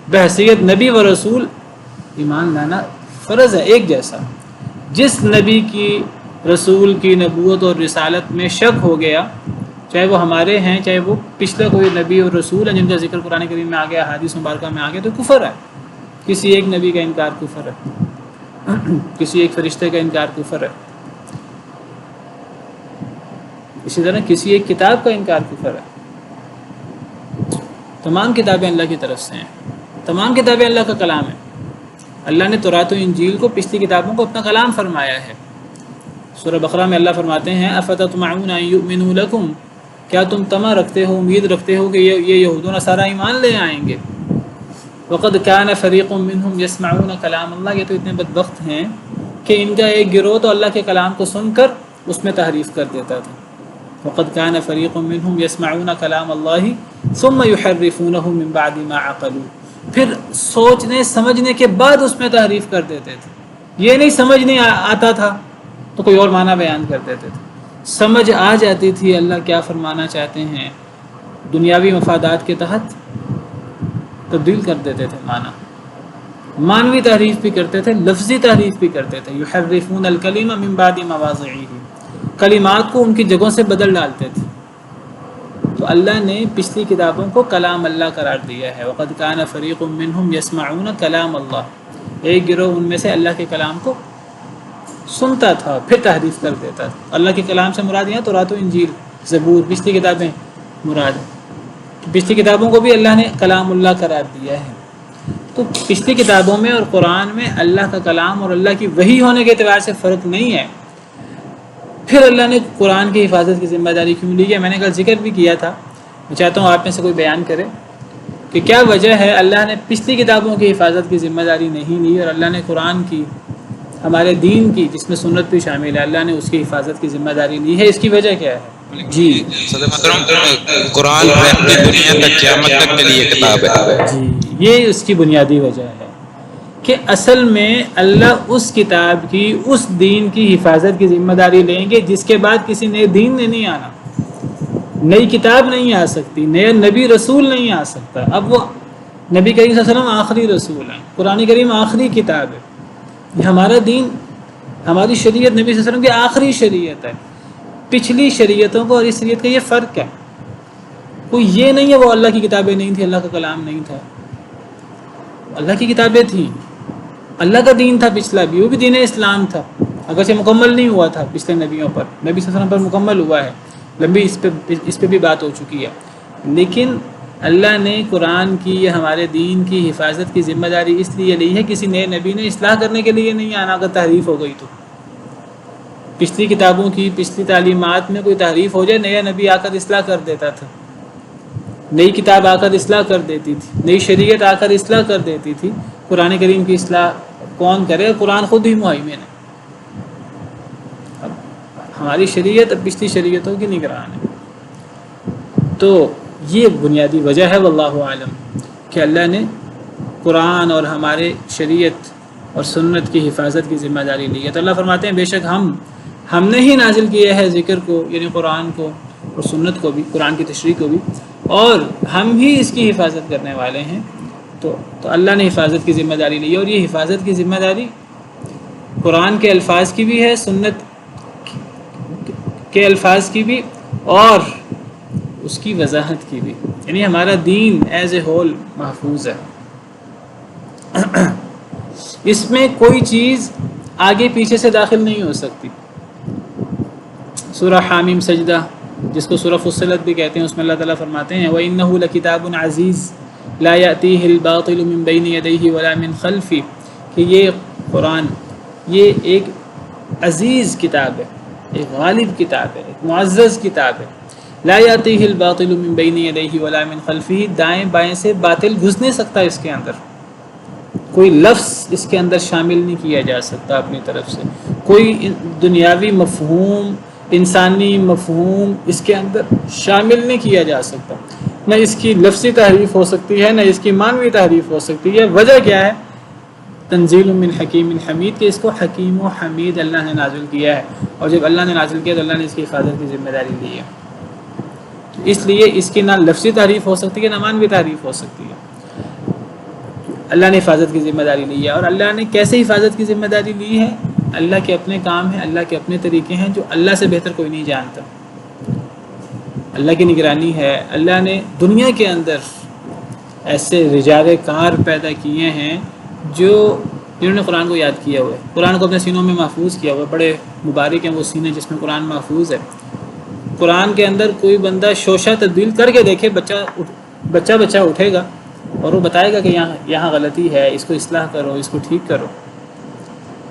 بحیثیت نبی و رسول ایمان لانا فرض ہے، ایک جیسا۔ جس نبی کی، رسول کی نبوت اور رسالت میں شک ہو گیا، چاہے وہ ہمارے ہیں چاہے وہ پچھلا کوئی نبی اور رسول ہیں جن کا ذکر قرآن کریم میں آ گیا، حدیث مبارکہ میں آ گیا، تو کفر ہے۔ کسی ایک نبی کا انکار کفر ہے، کسی ایک فرشتے کا انکار کفر ہے، اسی طرح کسی ایک کتاب کا انکار کفر ہے۔ تمام کتابیں اللہ کی طرف سے ہیں، تمام کتابیں اللہ کا کلام ہے۔ اللہ نے تورات و انجیل کو، پچھلی کتابوں کو اپنا کلام فرمایا ہے۔ سورہ بقرہ میں اللہ فرماتے ہیں افتطمعون ان یؤمنوا لکم، کیا تم طمع رکھتے ہو، امید رکھتے ہو کہ یہ یہود و نصارہ ایمان لے آئیں گے؟ وقد کان فریق منہم یسمعون کلام اللہ، یہ تو اتنے بدبخت ہیں کہ ان کا ایک گروہ تو اللہ کے کلام کو سن کر اس میں تحریف کر دیتا تھا۔ وقد کان فریق منہم یسمعون کلام اللہ ثم یحرفونہ من بعد ما عقلوا، پھر سوچنے سمجھنے کے بعد اس میں تحریف کر دیتے تھے۔ یہ نہیں سمجھ نہیں آتا تھا تو کوئی اور معنی بیان کر دیتے تھے، سمجھ آ جاتی تھی اللہ کیا فرمانا چاہتے ہیں، دنیاوی مفادات کے تحت تبدیل کر دیتے تھے معنی، معنوی تحریف بھی کرتے تھے، لفظی تحریف بھی کرتے تھے۔ یحرفون الکلم من بعد مواضعہ، کلمات کو ان کی جگہوں سے بدل ڈالتے تھے۔ تو اللہ نے پچھلی کتابوں کو کلام اللہ قرار دیا ہے۔ وقد کان فریق منہم یسمعون کلام اللہ، ایک گروہ ان میں سے اللہ کے کلام کو سنتا تھا پھر تحریف کر دیتا تھا۔ اللہ کے کلام سے مراد یہاں تورات و انجیل، زبور، پچھلی کتابیں مراد ہیں۔ پچھلی کتابوں کو بھی اللہ نے کلام اللہ قرار دیا ہے۔ تو پچھلی کتابوں میں اور قرآن میں اللہ کا کلام اور اللہ کی وحی ہونے کے اعتبار سے فرق نہیں ہے۔ پھر اللہ نے قرآن کی حفاظت کی ذمہ داری کیوں لی ہے؟ میں نے کل ذکر بھی کیا تھا، میں چاہتا ہوں آپ میں سے کوئی بیان کرے کہ کیا وجہ ہے اللہ نے پچھلی کتابوں کی حفاظت کی ذمہ داری نہیں لی اور اللہ نے قرآن کی، ہمارے دین کی جس میں سنت بھی شامل ہے، اللہ نے اس کی حفاظت کی ذمہ داری لی ہے؟ اس کی وجہ کیا ہے؟ جی صدر محترم، قرآن رہتی دنیا تک قیامت تک کے لیے کتاب ہے۔ جی یہ اس کی بنیادی وجہ ہے کہ اصل میں اللہ اس کتاب کی، اس دین کی حفاظت کی ذمہ داری لیں گے جس کے بعد کسی نئے دین نے نہیں آنا، نئی کتاب نہیں آ سکتی، نیا نبی رسول نہیں آ سکتا۔ اب وہ نبی کریم صلی اللہ علیہ وسلم آخری رسول ہیں، قرآن کریم آخری کتاب ہے، یہ ہمارا دین ہماری شریعت نبی صلی اللہ علیہ وسلم کی آخری شریعت ہے. پچھلی شریعتوں کو اور اس شریعت کا یہ فرق ہے. کوئی یہ نہیں ہے وہ اللہ کی کتابیں نہیں تھیں، اللہ کا کلام نہیں تھا. اللہ کی کتابیں تھیں، اللہ کا دین تھا پچھلا بھی، وہ بھی دین اسلام تھا، اگرچہ مکمل نہیں ہوا تھا پچھلے نبیوں پر. نبی صلی اللہ علیہ وسلم پر مکمل ہوا ہے، لمبی اس پہ بھی بات ہو چکی ہے. لیکن اللہ نے قرآن کی یا ہمارے دین کی حفاظت کی ذمہ داری اس لیے لی ہے، کسی نئے نبی نے اصلاح کرنے کے لیے نہیں آنا. اگر تحریف ہو گئی تو پچھلی کتابوں کی پچھلی تعلیمات میں کوئی تحریف ہو جائے، نیا نبی آ کر اصلاح کر دیتا تھا، نئی کتاب آ کر اصلاح کر دیتی تھی، نئی شریعت آ کر اصلاح کر دیتی تھی. قرآن کریم کی اصلاح کون کرے؟ قرآن خود ہی مہیمن ہے. اب ہماری شریعت اب پچھلی شریعتوں کی نگران ہے. تو یہ بنیادی وجہ ہے واللہ عالم کہ اللہ نے قرآن اور ہمارے شریعت اور سنت کی حفاظت کی ذمہ داری لی ہے. تو اللہ فرماتے ہیں بے شک ہم نے ہی نازل کیا ہے ذکر کو، یعنی قرآن کو اور سنت کو بھی، قرآن کی تشریح کو بھی، اور ہم ہی اس کی حفاظت کرنے والے ہیں. تو اللہ نے حفاظت کی ذمہ داری لی ہے، اور یہ حفاظت کی ذمہ داری قرآن کے الفاظ کی بھی ہے، سنت کے الفاظ کی بھی، اور اس کی وضاحت کی بھی. یعنی ہمارا دین ایز اے ہول محفوظ ہے. اس میں کوئی چیز آگے پیچھے سے داخل نہیں ہو سکتی. سورہ حامیم سجدہ جس کو سورہ فصلت بھی کہتے ہیں، اس میں اللہ تعالیٰ فرماتے ہیں وَإِنَّهُ لَكِتَابٌ عَزِيزٌ لَا يَأْتِيهِ الْبَاطِلُ مِن بَيْنِ يَدَيْهِ وَلَا مِن خَلْفِهِ، کہ یہ قرآن یہ ایک عزیز کتاب ہے، ایک غالب کتاب ہے، ایک معزز کتاب ہے. لا يأتيه الباطل من بين يديه ولا من خلفه، دائیں بائیں سے باطل گھس نہیں سکتا اس کے اندر. کوئی لفظ اس کے اندر شامل نہیں کیا جا سکتا اپنی طرف سے، کوئی دنیاوی مفہوم، انسانی مفہوم اس کے اندر شامل نہیں کیا جا سکتا. نہ اس کی لفظی تحریف ہو سکتی ہے، نہ اس کی معنوی تحریف ہو سکتی ہے. وجہ کیا ہے؟ تنزیل من حکیم حمید، کہ اس کو حکیم و حمید اللہ نے نازل کیا ہے، اور جب اللہ نے نازل کیا تو اللہ نے اس کی حفاظت کی ذمہ داری لی ہے. اس لیے اس کی نہ لفظی تعریف ہو سکتی ہے نہ معنوی تعریف ہو سکتی ہے. اللہ نے حفاظت کی ذمہ داری لی ہے. اور اللہ نے کیسے حفاظت کی ذمہ داری لی ہے؟ اللہ کے اپنے کام ہیں، اللہ کے اپنے طریقے ہیں جو اللہ سے بہتر کوئی نہیں جانتا. اللہ کی نگرانی ہے. اللہ نے دنیا کے اندر ایسے رجال کار پیدا کیے ہیں جنہوں نے قرآن کو یاد کیا ہوا ہے، قرآن کو اپنے سینوں میں محفوظ کیا ہوا ہے. بڑے مبارک ہیں وہ سینے جس میں قرآن محفوظ ہے. قرآن کے اندر کوئی بندہ شوشہ تبدیل کر کے دیکھے، بچہ اٹھے گا اور وہ بتائے گا کہ یہاں غلطی ہے، اس کو اصلاح کرو، اس کو ٹھیک کرو.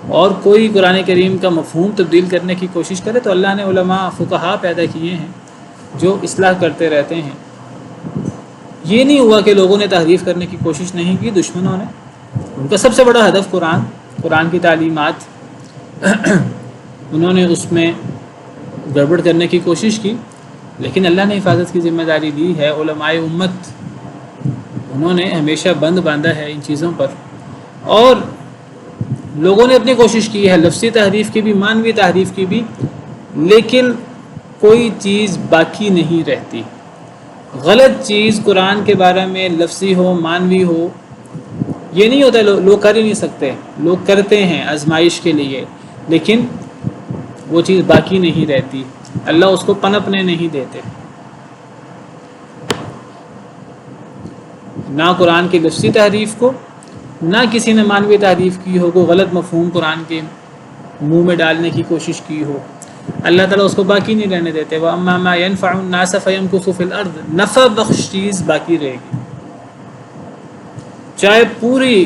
اور کوئی قرآن کریم کا مفہوم تبدیل کرنے کی کوشش کرے تو اللہ نے علماء فقہا پیدا کیے ہیں جو اصلاح کرتے رہتے ہیں. یہ نہیں ہوا کہ لوگوں نے تحریف کرنے کی کوشش نہیں کی، دشمنوں نے. ان کا سب سے بڑا ہدف قرآن کی تعلیمات، انہوں نے اس میں گڑبڑ کرنے کی کوشش کی. لیکن اللہ نے حفاظت کی ذمہ داری دی ہے. علماء امت انہوں نے ہمیشہ بند باندھا ہے ان چیزوں پر، اور لوگوں نے اپنی کوشش کی ہے، لفظی تحریف کی بھی، معنوی تحریف کی بھی، لیکن کوئی چیز باقی نہیں رہتی. غلط چیز قرآن کے بارے میں لفظی ہو، معنوی ہو، یہ نہیں ہوتا. لوگ کر ہی نہیں سکتے، لوگ کرتے ہیں آزمائش کے لیے، لیکن وہ چیز باقی نہیں رہتی. اللہ اس کو پنپنے نہیں دیتے. نہ قرآن کی لفظی تحریف کو، نہ کسی نے معنوی تحریف کی ہو، کوئی غلط مفہوم قرآن کے منہ میں ڈالنے کی کوشش کی ہو، اللہ تعالیٰ اس کو باقی نہیں رہنے دیتے. وَأَمَّا مَا يَنْفَعُ النَّاسَ فَيَمْكُثُ فِي الْأَرْضِ، نفع بخش چیز باقی رہے گی. چاہے پوری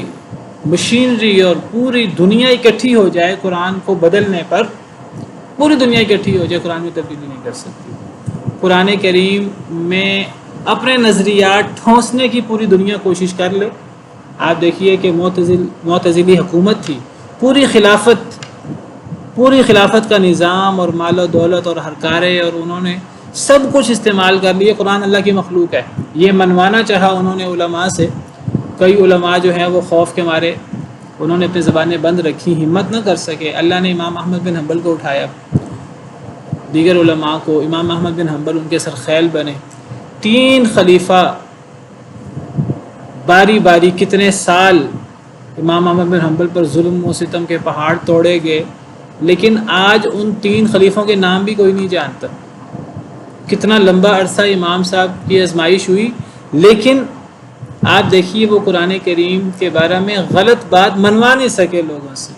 مشینری اور پوری دنیا اکٹھی ہو جائے قرآن کو بدلنے پر، پوری دنیا اکٹھی ہو جائے، قرآن میں تبدیلی نہیں کر سکتی. قرآن کریم میں اپنے نظریات ٹھونسنے کی پوری دنیا کوشش کر لے. آپ دیکھیے کہ معتزلی حکومت تھی، پوری خلافت کا نظام اور مال و دولت اور ہرکارے، اور انہوں نے سب کچھ استعمال کر لیے. قرآن اللہ کی مخلوق ہے، یہ منوانا چاہا انہوں نے علماء سے. کئی علماء جو ہیں وہ خوف کے مارے انہوں نے اپنی زبانیں بند رکھی، ہمت نہ کر سکے. اللہ نے امام احمد بن حنبل کو اٹھایا، دیگر علماء کو. امام احمد بن حنبل ان کے سرخیل بنے. 3 خلیفہ باری باری کتنے سال امام احمد بن حنبل پر ظلم و ستم کے پہاڑ توڑے گئے، لیکن آج ان 3 خلیفوں کے نام بھی کوئی نہیں جانتا. کتنا لمبا عرصہ امام صاحب کی آزمائش ہوئی، لیکن آپ دیکھیے وہ قرآن کریم کے بارے میں غلط بات منوا نہیں سکے لوگوں سے.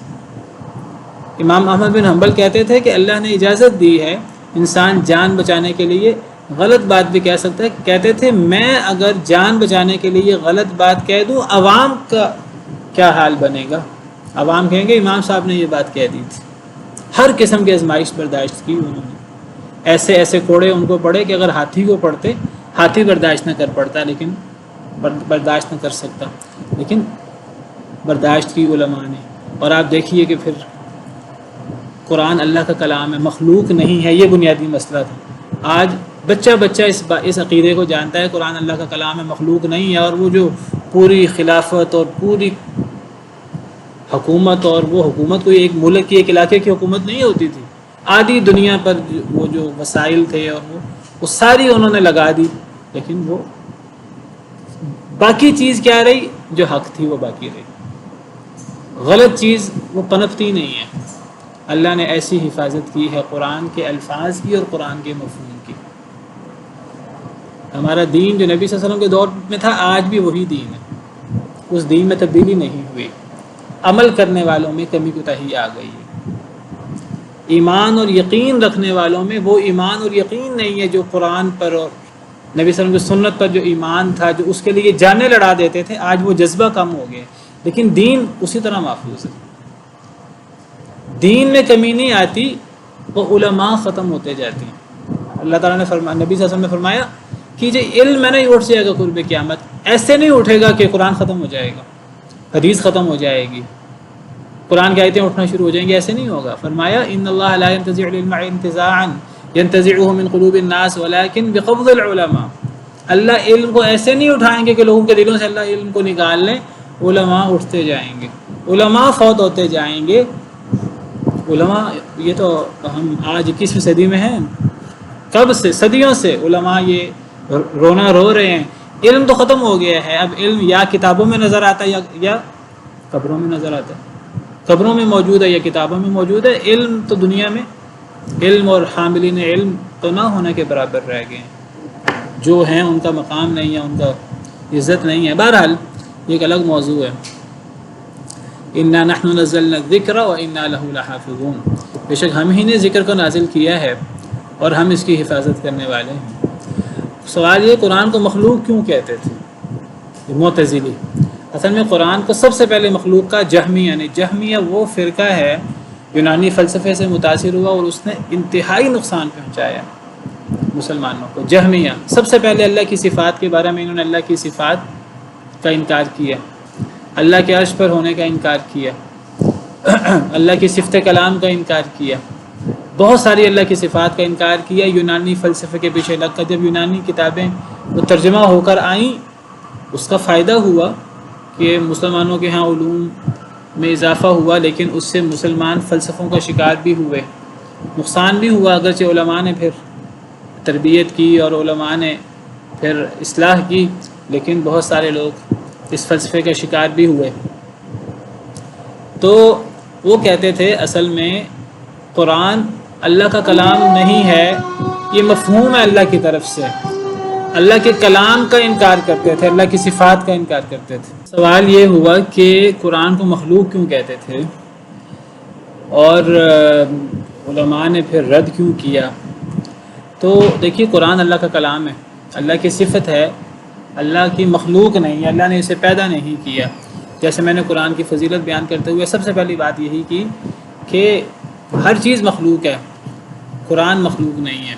امام احمد بن حنبل کہتے تھے کہ اللہ نے اجازت دی ہے انسان جان بچانے کے لیے غلط بات بھی کہہ سکتا ہے. کہتے تھے میں اگر جان بچانے کے لیے غلط بات کہہ دوں عوام کا کیا حال بنے گا؟ عوام کہیں گے امام صاحب نے یہ بات کہہ دی تھی. ہر قسم کی آزمائش برداشت کی انہوں نے. ایسے ایسے کوڑے ان کو پڑے کہ اگر ہاتھی کو پڑتے ہاتھی برداشت نہ کر پڑتا، لیکن برداشت نہ کر سکتا، لیکن برداشت کی علماء نے. اور آپ دیکھیے کہ پھر قرآن اللہ کا کلام ہے، مخلوق نہیں ہے. یہ بنیادی مسئلہ تھا. آج بچہ اس عقیدے کو جانتا ہے قرآن اللہ کا کلام ہے، مخلوق نہیں ہے. اور وہ جو پوری خلافت اور پوری حکومت، اور وہ حکومت کوئی ایک ملک کی ایک علاقے کی حکومت نہیں ہوتی تھی، آدھی دنیا پر وہ جو وسائل تھے اور وہ ساری انہوں نے لگا دی. لیکن وہ باقی چیز کیا رہی؟ جو حق تھی وہ باقی رہی. غلط چیز وہ پنپتی نہیں ہے. اللہ نے ایسی حفاظت کی ہے قرآن کے الفاظ کی اور قرآن کے مفہوم کی. ہمارا دین جو نبی صلی اللہ علیہ وسلم کے دور میں تھا آج بھی وہی دین ہے. اس دین میں تبدیلی نہیں ہوئی. عمل کرنے والوں میں کمی کوتاہی آ گئی ہے. ایمان اور یقین رکھنے والوں میں وہ ایمان اور یقین نہیں ہے جو قرآن پر اور نبی صلی اللہ علیہ وسلم کی سنت پر جو ایمان تھا، جو اس کے لیے جانیں لڑا دیتے تھے. آج وہ جذبہ کم ہو گئے، لیکن دین اسی طرح محفوظ ہے. دین میں کمی نہیں آتی، وہ علماء ختم ہوتے جاتے ہیں. اللہ تعالیٰ نے فرمایا، نبی صلی اللہ علیہ وسلم نے فرمایا کہ یہ علم میں نہیں اٹھ جائے گا قرب قیامت. ایسے نہیں اٹھے گا کہ قرآن ختم ہو جائے گا، حدیث ختم ہو جائے گی، قرآن کی آیتیں اٹھنا شروع ہو جائیں گی. ایسے نہیں ہوگا. فرمایا ان اللہ لا ينتزع العلم انتزاعا ينتزعه من قلوب الناس ولكن بقبض العلماء. اللہ علم کو ایسے نہیں اٹھائیں گے کہ لوگوں کے دلوں سے اللہ علم کو نکال لیں. علماء اٹھتے جائیں گے، علماء فوت ہوتے جائیں گے. علماء، یہ تو ہم آج 21ویں صدی میں ہیں، کب سے صدیوں سے علماء یہ رونا رو رہے ہیں. علم تو ختم ہو گیا ہے. اب علم یا کتابوں میں نظر آتا ہے یا قبروں میں نظر آتا ہے. قبروں میں موجود ہے یا کتابوں میں موجود ہے. علم تو دنیا میں علم اور حاملین علم تو نہ ہونے کے برابر رہ گئے ہیں. جو ہیں ان کا مقام نہیں ہے، ان کا عزت نہیں ہے. بہرحال یہ ایک الگ موضوع ہے. انا نحن نزلنا الذکر وانا له لحافظون. بے شک ہم ہی نے ذکر کو نازل کیا ہے اور ہم اس کی حفاظت کرنے والے ہیں. سوال یہ قرآن کو مخلوق کیوں کہتے تھے معتزلی؟ اصل میں قرآن کو سب سے پہلے مخلوق کا جہمیہ، یعنی جہمیہ وہ فرقہ ہے یونانی فلسفے سے متاثر ہوا اور اس نے انتہائی نقصان پہنچایا مسلمانوں کو. جہمیہ سب سے پہلے اللہ کی صفات کے بارے میں انہوں نے اللہ کی صفات کا انکار کیا، اللہ کے عرش پر ہونے کا انکار کیا، اللہ کی صفت کلام کا انکار کیا، بہت ساری اللہ کی صفات کا انکار کیا. یونانی فلسفے کے پیچھے لگ کر جب یونانی کتابیں وہ ترجمہ ہو کر آئیں، اس کا فائدہ ہوا کہ مسلمانوں کے ہاں علوم میں اضافہ ہوا، لیکن اس سے مسلمان فلسفوں کا شکار بھی ہوئے، نقصان بھی ہوا. اگرچہ علماء نے پھر تربیت کی اور علماء نے پھر اصلاح کی، لیکن بہت سارے لوگ اس فلسفے کا شکار بھی ہوئے. تو وہ کہتے تھے اصل میں قرآن اللہ کا کلام نہیں ہے، یہ مفہوم ہے اللہ کی طرف سے. اللہ کے کلام کا انکار کرتے تھے، اللہ کی صفات کا انکار کرتے تھے. سوال یہ ہوا کہ قرآن کو مخلوق کیوں کہتے تھے اور علماء نے پھر رد کیوں کیا. تو دیکھیے قرآن اللہ کا کلام ہے، اللہ کی صفت ہے، اللہ کی مخلوق نہیں ہے، اللہ نے اسے پیدا نہیں کیا. جیسے میں نے قرآن کی فضیلت بیان کرتے ہوئے سب سے پہلی بات یہی کی کہ ہر چیز مخلوق ہے، قرآن مخلوق نہیں ہے.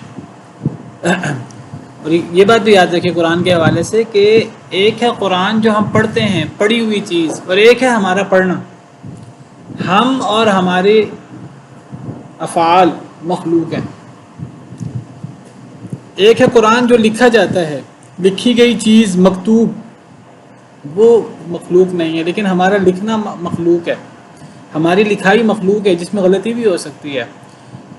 اور یہ بات بھی یاد رکھیں قرآن کے حوالے سے کہ ایک ہے قرآن جو ہم پڑھتے ہیں، پڑھی ہوئی چیز، اور ایک ہے ہمارا پڑھنا. ہم اور ہمارے افعال مخلوق ہیں. ایک ہے قرآن جو لکھا جاتا ہے، لکھی گئی چیز مکتوب، وہ مخلوق نہیں ہے، لیکن ہمارا لکھنا مخلوق ہے، ہماری لکھائی مخلوق ہے جس میں غلطی بھی ہو سکتی ہے.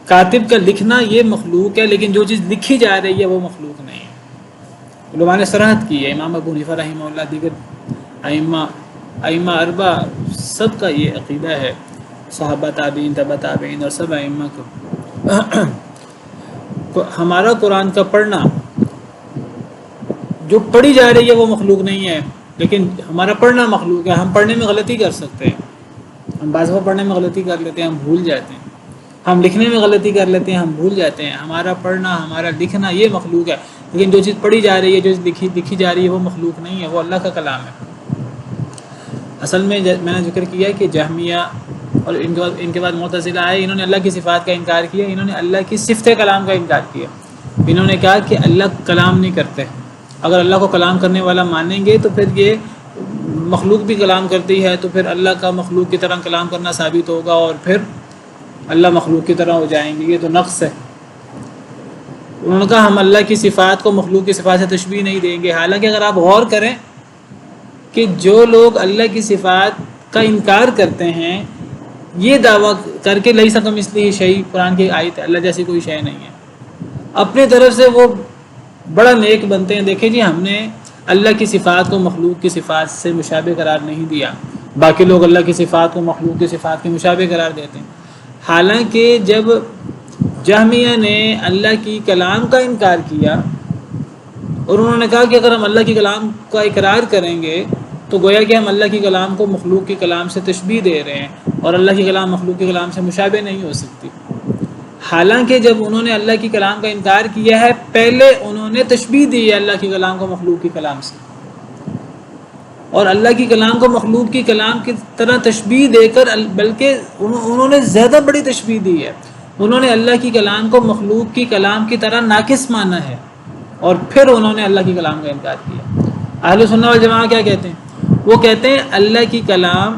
کاتب کا لکھنا یہ مخلوق ہے، لیکن جو چیز لکھی جا رہی ہے وہ مخلوق نہیں ہے. علماء نے صراحت کی ہے، امام ابو حنیفہ رحمہ اللہ، دیگر ائمہ اربعہ، سب کا یہ عقیدہ ہے صحابہ تابعین تبع تابعین اور سب ائمہ کو ہمارا قرآن کا پڑھنا جو پڑھی جا رہی ہے وہ مخلوق نہیں ہے، لیکن ہمارا پڑھنا مخلوق ہے۔ ہم پڑھنے میں غلطی کر سکتے ہیں، ہم بعض دفعہ پڑھنے میں غلطی کر لیتے ہیں، ہم بھول جاتے ہیں، ہم لکھنے میں غلطی کر لیتے ہیں، ہم بھول جاتے ہیں۔ ہمارا پڑھنا ہمارا لکھنا یہ مخلوق ہے، لیکن جو چیز پڑھی جا رہی ہے، جو چیز لکھی جا رہی ہے وہ مخلوق نہیں ہے، وہ اللہ کا کلام ہے۔ اصل میں میں نے ذکر کیا کہ جہمیہ اور ان کے بعد معتزلہ آئے، انہوں نے اللہ کی صفات کا انکار کیا، انہوں نے اللہ کی صفت کلام کا انکار کیا۔ انہوں نے کہا کہ اللہ کلام نہیں کرتے۔ اگر اللہ کو کلام کرنے والا مانیں گے تو پھر یہ مخلوق بھی کلام کرتی ہے، تو پھر اللہ کا مخلوق کی طرح کلام کرنا ثابت ہوگا اور پھر اللہ مخلوق کی طرح ہو جائیں گے، یہ تو نقص ہے۔ انہوں نے کہا ہم اللہ کی صفات کو مخلوق کی صفات سے تشبیہ نہیں دیں گے۔ حالانکہ اگر آپ غور کریں کہ جو لوگ اللہ کی صفات کا انکار کرتے ہیں، یہ دعویٰ کر کے لیس کمثلہ شیء، قرآن کی آیت ہے، اللہ جیسی کوئی شے نہیں ہے، اپنی طرف سے وہ بڑا نیک بنتے ہیں۔ دیکھیں جی، ہم نے اللہ کی صفات کو مخلوق کی صفات سے مشابہ قرار نہیں دیا، باقی لوگ اللہ کی صفات کو مخلوق کی صفات کے مشابہ قرار دیتے ہیں۔ حالانکہ جب جہمیہ نے اللہ کی کلام کا انکار کیا اور انہوں نے کہا کہ اگر ہم اللہ کی کلام کا اقرار کریں گے تو گویا کہ ہم اللہ کی کلام کو مخلوق کی کلام سے تشبیہ دے رہے ہیں، اور اللہ کی کلام مخلوق کی کلام سے مشابہ نہیں ہو سکتی۔ حالانکہ جب انہوں نے اللہ کی کلام کا انکار کیا ہے، پہلے انہوں نے تشبیہ دی ہے اللہ کی کلام کو مخلوق کی کلام سے، اور اللہ کی کلام کو مخلوق کی کلام کی طرح تشبیہ دے کر بلکہ انہوں نے زیادہ بڑی تشبیہ دی ہے۔ انہوں نے اللہ کی کلام کو مخلوق کی کلام کی طرح ناقص مانا ہے، اور پھر انہوں نے اللہ کی کلام کا انکار کیا۔ اہل سنت والجماعہ کیا کہتے ہیں؟ وہ کہتے ہیں اللہ کی کلام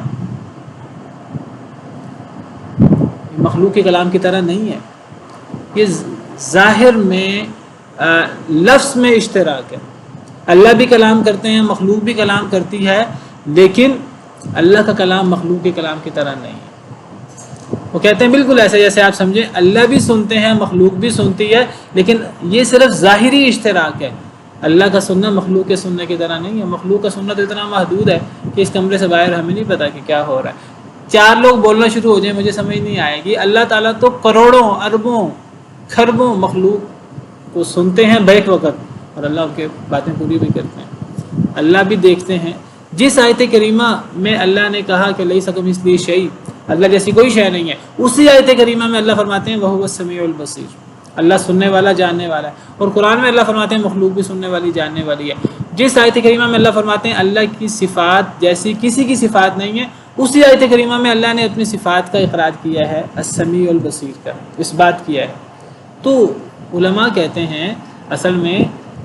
مخلوق کے کلام کی طرح نہیں ہے، یہ ظاہر میں لفظ میں اشتراک ہے۔ اللہ بھی کلام کرتے ہیں، مخلوق بھی کلام کرتی ہے، لیکن اللہ کا کلام مخلوق کے کلام کی طرح نہیں ہے۔ وہ کہتے ہیں بالکل ایسا جیسے آپ سمجھیں اللہ بھی سنتے ہیں، مخلوق بھی سنتی ہے، لیکن یہ صرف ظاہری اشتراک ہے۔ اللہ کا سننا مخلوق کے سننے کی طرح نہیں ہے۔ مخلوق کا سننا تو اتنا محدود ہے کہ اس کمرے سے باہر ہمیں نہیں پتا کہ کیا ہو رہا ہے۔ 4 لوگ بولنا شروع ہو جائیں مجھے سمجھ نہیں آئے گی۔ اللہ تعالیٰ تو کروڑوں اربوں کھربوں مخلوق کو سنتے ہیں بیک وقت، اور اللہ ان کے باتیں پوری بھی کرتے ہیں۔ اللہ بھی دیکھتے ہیں۔ جس آیت کریمہ میں اللہ نے کہا کہ لیس کمثلہ شیء، اللہ جیسی کوئی شے نہیں ہے، اسی آیت کریمہ میں اللہ فرماتے ہیں وَهُوَ السَّمِيعُ الْبَصِيرُ، اللہ سننے والا جاننے والا ہے۔ اور قرآن میں اللہ فرماتے ہیں مخلوق بھی سننے والی جاننے والی ہے۔ جس آیت کریمہ میں اللہ فرماتے ہیں اللہ کی صفات جیسی کسی کی صفات نہیں ہے، اسی آیت کریمہ میں اللہ نے اپنی صفات کا اقرار کیا ہے، السمیع البصیر کا اس بات کیا ہے۔ تو علماء کہتے ہیں اصل میں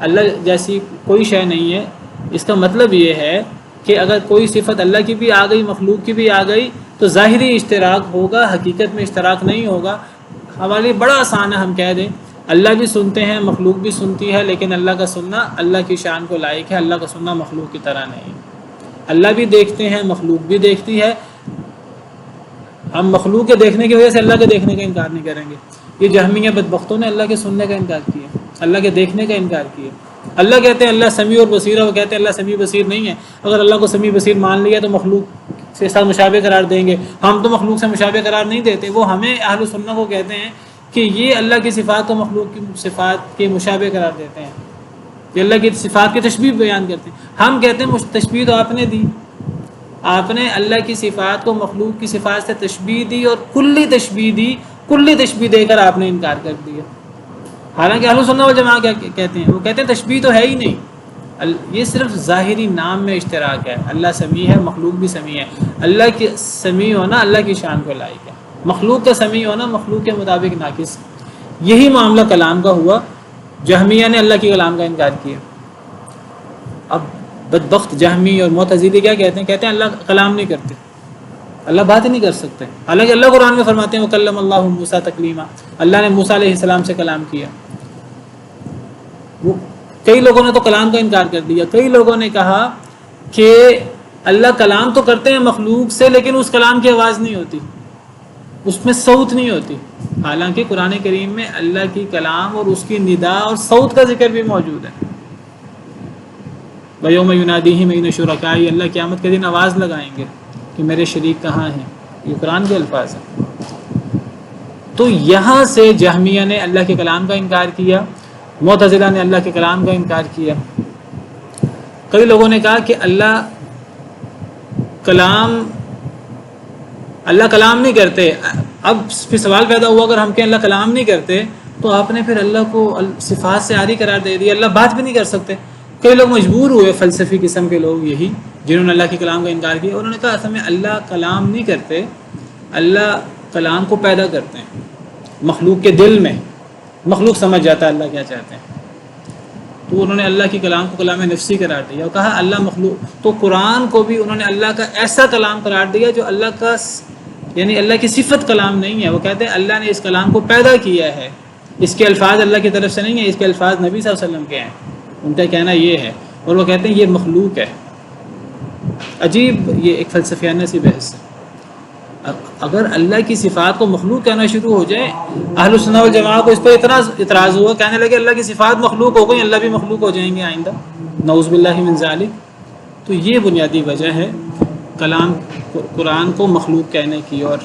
اللہ جیسی کوئی شے نہیں ہے۔ اس کا مطلب یہ ہے کہ اگر کوئی صفت اللہ کی بھی آ گئی، مخلوق کی بھی آ گئی، تو ظاہری اشتراک ہوگا، حقیقت میں اشتراک نہیں ہوگا۔ ہمارے لیے بڑا آسان ہے ہم کہہ دیں اللہ بھی سنتے ہیں، مخلوق بھی سنتی ہے، لیکن اللہ کا سننا اللہ کی شان کو لائق ہے، اللہ کا سننا مخلوق کی طرح نہیں۔ اللہ بھی دیکھتے ہیں، مخلوق بھی دیکھتی ہے۔ ہم مخلوق کے دیکھنے کی وجہ سے اللہ کے دیکھنے کا انکار نہیں کریں گے۔ یہ جہمیہ بدبختوں نے اللہ کے سننے کا انکار کیا، اللہ کے دیکھنے کا انکار کیا۔ اللہ کہتے ہیں اللہ سمیع اور بصیر ہے، وہ کہتے ہیں اللہ سمیع بصیر نہیں ہے۔ اگر اللہ کو سمیع بصیر مان لیا تو مخلوق سے ساتھ مشابہ قرار دیں گے۔ ہم تو مخلوق سے مشابہ قرار نہیں دیتے۔ وہ ہمیں اہل سنت کو کہتے ہیں کہ یہ اللہ کی صفات کو مخلوق کی صفات کے مشابہ قرار دیتے ہیں، کہ اللہ کی صفات کی تشبیہ بیان کرتے ہیں۔ ہم کہتے ہیں تشبیہ تو آپ نے دی، آپ نے اللہ کی صفات کو مخلوق کی صفات سے تشبیہ دی اور کلی تشبیہ دی، کلی تشبیہ دے کر آپ نے انکار کر دیا۔ حالانکہ اہل سنت والجماعہ کیا کہتے ہیں؟ وہ کہتے ہیں تشبیہ تو ہے ہی نہیں، یہ صرف ظاہری نام میں اشتراک ہے۔ اللہ سمیع ہے، مخلوق بھی سمیع ہے۔ اللہ کی سمیع ہونا اللہ کی شان کو لائق ہے، مخلوق کا سمیع ہونا مخلوق کے مطابق ناقص ہے۔ یہی معاملہ کلام کا ہوا۔ جہمیہ نے اللہ کی کلام کا انکار کیا۔ اب بدبخت جہمی اور معتزلی کیا کہتے ہیں؟ کہتے ہیں اللہ کلام نہیں کرتے، اللہ بات ہی نہیں کر سکتے۔ حالانکہ اللہ قرآن میں فرماتے ہیں وَكَلَّمَ اللَّهُ مُوسَىٰ تَكْلِيمًا، اللہ نے موسیٰ علیہ السلام سے کلام کیا۔ وہ کئی لوگوں نے تو کلام کا انکار کر دیا۔ کئی لوگوں نے کہا کہ اللہ کلام تو کرتے ہیں مخلوق سے، لیکن اس کلام کی آواز نہیں ہوتی، اس میں صوت نہیں ہوتی۔ حالانکہ قرآن کریم میں اللہ کی کلام اور اس کی ندا اور صوت کا ذکر بھی موجود ہے۔ وَيَوْمَ يُنَادِيهِمْ أَيْنَ شُرَكَائِي، اللہ قیامت کے دن آواز لگائیں گے کہ میرے شریک کہاں ہیں۔ یہ قرآن کے الفاظ ہیں۔ تو یہاں سے جہمیہ نے اللہ کے کلام کا انکار کیا، معتزلہ نے اللہ کے کلام کا انکار کیا۔ کئی لوگوں نے کہا کہ اللہ کلام نہیں کرتے۔ اب پھر سوال پیدا ہوا، اگر ہم کہیں اللہ کلام نہیں کرتے تو آپ نے پھر اللہ کو صفات سے عاری قرار دے دیا، اللہ بات بھی نہیں کر سکتے۔ کئی لوگ مجبور ہوئے، فلسفی قسم کے لوگ یہی، جنہوں نے اللہ کے کلام کا انکار کیا، انہوں نے کہا اصل میں اللہ کلام نہیں کرتے، اللہ کلام کو پیدا کرتے ہیں مخلوق کے دل میں، مخلوق سمجھ جاتا ہے اللہ کیا چاہتے ہیں۔ تو انہوں نے اللہ کی کلام کو کلام نفسی قرار دیا اور کہا اللہ مخلوق، تو قرآن کو بھی انہوں نے اللہ کا ایسا کلام قرار دیا جو اللہ کا یعنی اللہ کی صفت کلام نہیں ہے۔ وہ کہتے ہیں اللہ نے اس کلام کو پیدا کیا ہے، اس کے الفاظ اللہ کی طرف سے نہیں ہیں، اس کے الفاظ نبی صلی اللہ علیہ وسلم کے ہیں، ان کا کہنا یہ ہے، اور وہ کہتے ہیں یہ مخلوق ہے۔ عجیب یہ ایک فلسفیانہ سی بحث ہے۔ اگر اللہ کی صفات کو مخلوق کہنا شروع ہو جائے، اہل سنت والجماعہ کو اس پر اعتراض ہوا، کہنے لگے اللہ کی صفات مخلوق ہو گئی، اللہ بھی مخلوق ہو جائیں گے آئندہ، نعوذ باللہ من ذالک۔ تو یہ بنیادی وجہ ہے قرآن کو مخلوق کہنے کی اور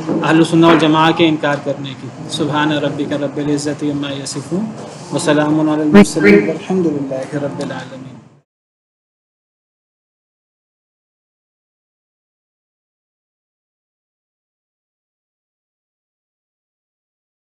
اہل سنت والجماعہ کے انکار کرنے کی۔ سبحان ربک رب العزت عما یصفون وسلام علی المرسلین والحمد للہ رب العالمین۔